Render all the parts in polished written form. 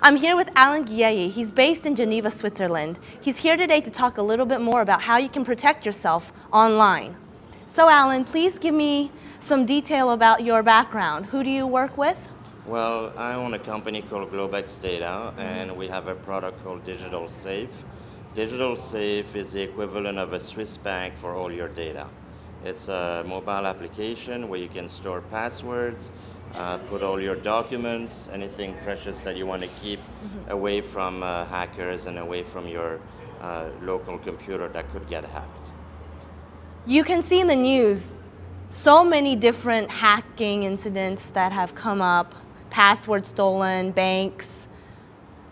I'm here with Alan Guillet. He's based in Geneva, Switzerland. He's here today to talk a little bit more about how you can protect yourself online. So Alan, please give me some detail about your background. Who do you work with? Well, I own a company called Globex Data, and we have a product called DigitalSafe. DigitalSafe is the equivalent of a Swiss bank for all your data. It's a mobile application where you can store passwords, put all your documents, anything precious that you want to keep away from hackers and away from your local computer that could get hacked. You can see in the news so many different hacking incidents that have come up, passwords stolen, banks,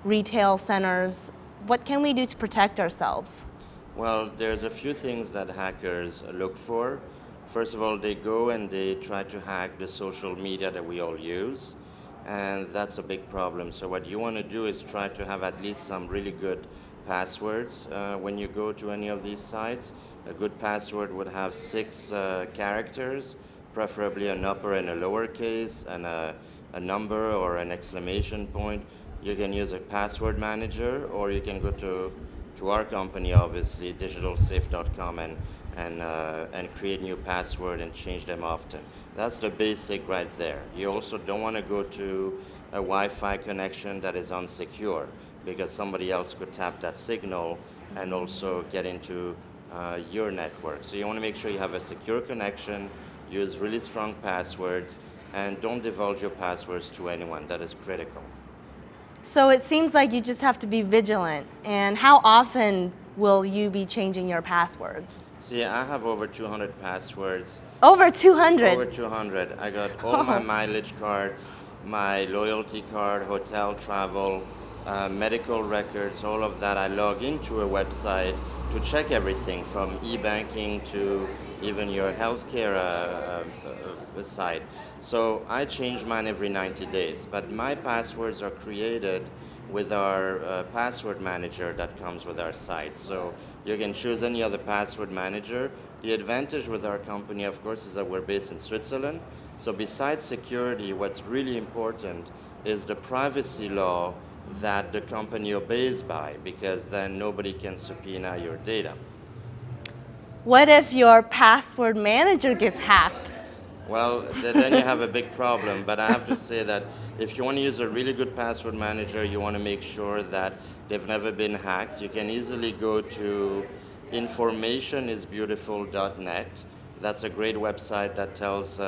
retail centers. What can we do to protect ourselves? Well, there's a few things that hackers look for. First of all, they go and they try to hack the social media that we all use, and that's a big problem. So what you want to do is try to have at least some really good passwords when you go to any of these sites. A good password would have 6 characters, preferably an upper and a lowercase, and a number or an exclamation point. You can use a password manager, or you can go to our company, obviously, DigitalSafe.com, and create new password and change them often. That's the basic right there. You also don't want to go to a Wi-Fi connection that is unsecure, because somebody else could tap that signal and also get into your network. So you want to make sure you have a secure connection, use really strong passwords, and don't divulge your passwords to anyone. That is critical. So it seems like you just have to be vigilant. And how often will you be changing your passwords? See, I have over 200 passwords. Over 200? Over 200. I got all my mileage cards, my loyalty card, hotel travel, medical records, all of that. I log into a website to check everything from e-banking to even your healthcare site. So I change mine every 90 days, but my passwords are created with our password manager that comes with our site. So you can choose any other password manager. The advantage with our company, of course, is that we're based in Switzerland. So besides security, what's really important is the privacy law that the company obeys by, because then nobody can subpoena your data. What if your password manager gets hacked? Well, then you have a big problem, but I have to say that if you want to use a really good password manager, you want to make sure that they've never been hacked. You can easily go to informationisbeautiful.net. That's a great website that tells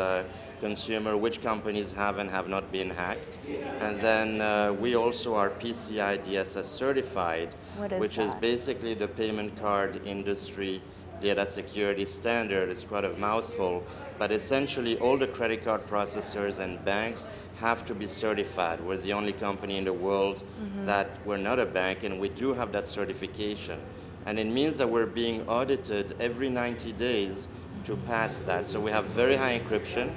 consumer which companies have and have not been hacked. And then we also are PCI DSS certified, which is basically the payment card industry data security standard. It's quite a mouthful, but essentially all the credit card processors and banks have to be certified. We're the only company in the world that we're not a bank, and we do have that certification. And it means that we're being audited every 90 days to pass that. So we have very high encryption,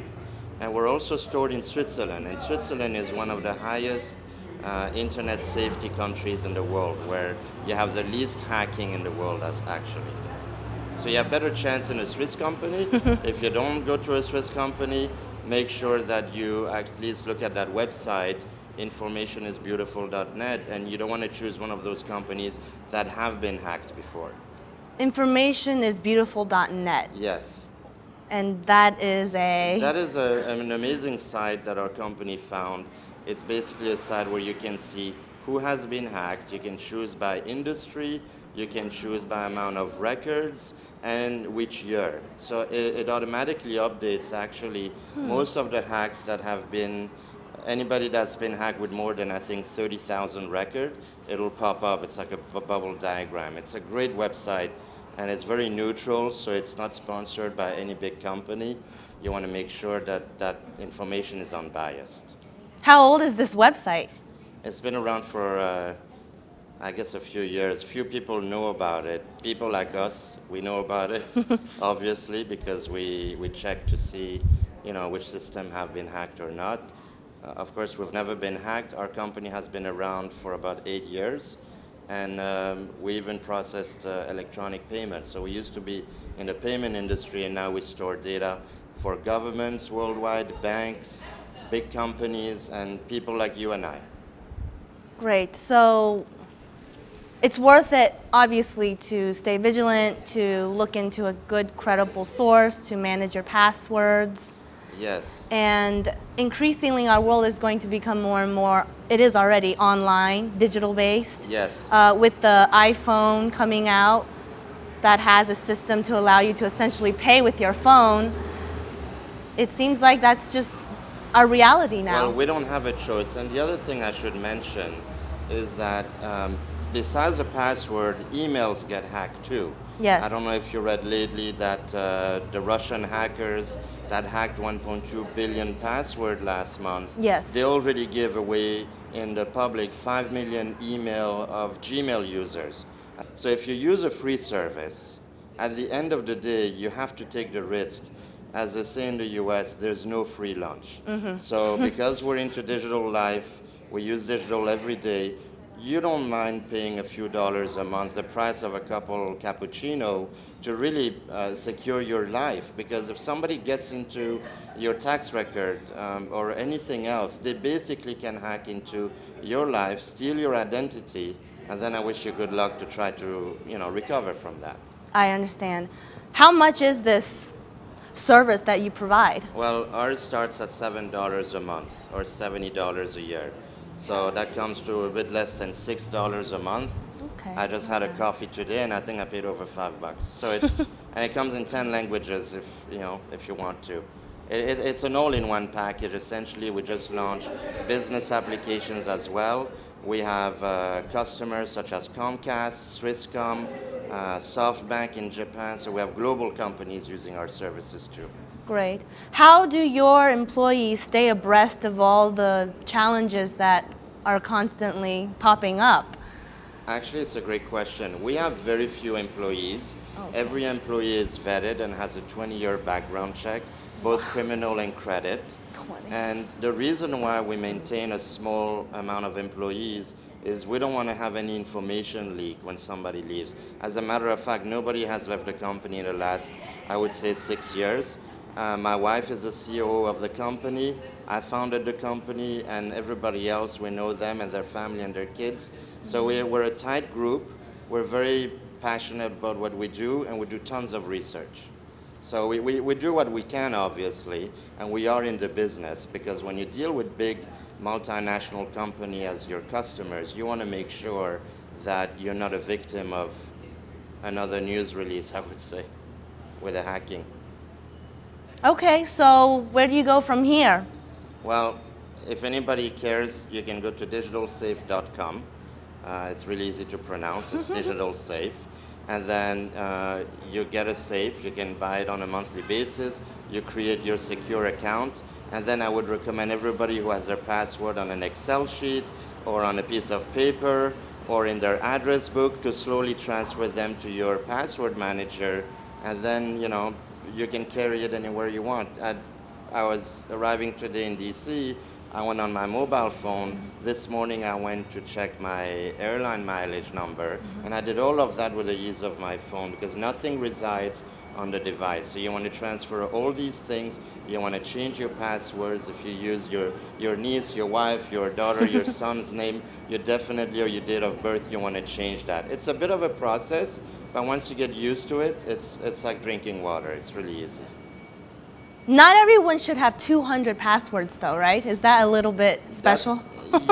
and we're also stored in Switzerland. And Switzerland is one of the highest internet safety countries in the world, where you have the least hacking in the world actually. So you have better chance in a Swiss company. If you don't go to a Swiss company, make sure that you at least look at that website, informationisbeautiful.net, and you don't want to choose one of those companies that have been hacked before. Informationisbeautiful.net. Yes. And that is a... That is an amazing site that our company found. It's basically a site where you can see who has been hacked. You can choose by industry, you can choose by amount of records, and which year. So it automatically updates actually most of the hacks that have been, anybody that's been hacked with more than I think 30,000 records, it'll pop up. It's like a bubble diagram. It's a great website, and it's very neutral, so it's not sponsored by any big company. You want to make sure that that information is unbiased. How old is this website? It's been around for I guess a few years. Few people know about it. People like us, we know about it, obviously, because we check to see, which system have been hacked or not. Of course, we've never been hacked. Our company has been around for about 8 years, and we even processed electronic payments. So we used to be in the payment industry, and now we store data for governments worldwide, banks, big companies, and people like you and I. Great. So it's worth it, obviously, to stay vigilant, to look into a good, credible source, to manage your passwords. Yes. And increasingly, our world is going to become more and more, it is already online, digital-based. Yes. With the iPhone coming out that has a system to allow you to essentially pay with your phone, it seems like that's just our reality now. Well, we don't have a choice. And the other thing I should mention is that besides the password, emails get hacked too. Yes. I don't know if you read lately that the Russian hackers that hacked 1.2 billion password last month, Yes. they already gave away in the public 5 million email of Gmail users. So if you use a free service, at the end of the day, you have to take the risk. As they say in the US, there's no free lunch. So because we're into digital life, we use digital every day, you don't mind paying a few dollars a month, the price of a couple cappuccino, to really secure your life. Because if somebody gets into your tax record or anything else, they basically can hack into your life, steal your identity, and then I wish you good luck to try to, recover from that. I understand. How much is this service that you provide? Well, ours starts at $7 a month or $70 a year. So that comes to a bit less than $6 a month. Okay. I just had a coffee today and I think I paid over $5. So it's, and it comes in 10 languages if you want to. It's an all-in-one package. Essentially, we just launched business applications as well. We have customers such as Comcast, Swisscom, SoftBank in Japan. So we have global companies using our services too. Great. How do your employees stay abreast of all the challenges that are constantly popping up? Actually, it's a great question. We have very few employees. Okay. Every employee is vetted and has a 20-year background check, both criminal and credit. 20. And the reason why we maintain a small amount of employees is we don't want to have any information leak when somebody leaves. As a matter of fact, nobody has left the company in the last, I would say, 6 years. My wife is the CEO of the company. I founded the company, and everybody else, we know them and their family and their kids. So we're a tight group. We're very passionate about what we do, and we do tons of research. So we do what we can, obviously, and we are in the business, because when you deal with big multinational company as your customers, you want to make sure that you're not a victim of another news release, I would say, with the hacking. Okay, so where do you go from here? Well, if anybody cares, you can go to DigitalSafe.com. It's really easy to pronounce. It's DigitalSafe. And then you get a safe. You can buy it on a monthly basis. You create your secure account. And then I would recommend everybody who has their password on an Excel sheet or on a piece of paper or in their address book to slowly transfer them to your password manager. And then, you can carry it anywhere you want. I was arriving today in DC. I went on my mobile phone. This morning I went to check my airline mileage number, and I did all of that with the ease of my phone, because nothing resides on the device. So you want to transfer all these things. You want to change your passwords. If you use your niece, your wife, your daughter, your son's name, you definitely, or your date of birth, you want to change that. It's a bit of a process, but once you get used to it, it's like drinking water. It's really easy. Not everyone should have 200 passwords though, right? Is that a little bit special?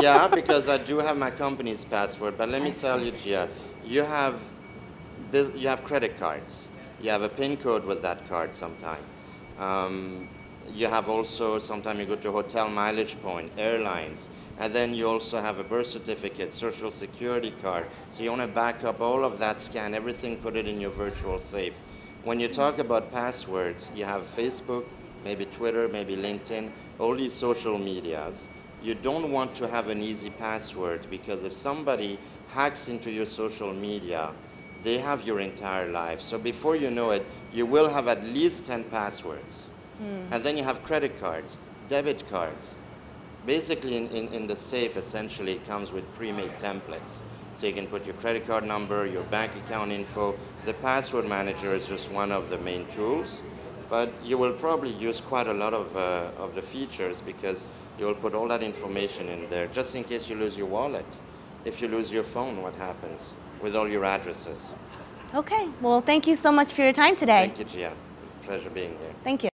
Yeah, because I do have my company's password, but let me tell you, Gia, you have credit cards. You have a PIN code with that card sometime. You have also, sometimes you go to a hotel mileage point, airlines, and then you also have a birth certificate, social security card. So you want to back up all of that, scan everything, put it in your virtual safe. When you talk about passwords, you have Facebook, maybe Twitter, maybe LinkedIn, all these social medias. You don't want to have an easy password, because if somebody hacks into your social media, they have your entire life. So before you know it, you will have at least 10 passwords. And then you have credit cards, debit cards. Basically, in the safe, essentially, it comes with pre-made templates. So you can put your credit card number, your bank account info. The password manager is just one of the main tools. But you will probably use quite a lot of the features, because you will put all that information in there, just in case you lose your wallet. if you lose your phone, what happens with all your addresses? Okay, well, thank you so much for your time today. Thank you, Gia. Pleasure being here. Thank you.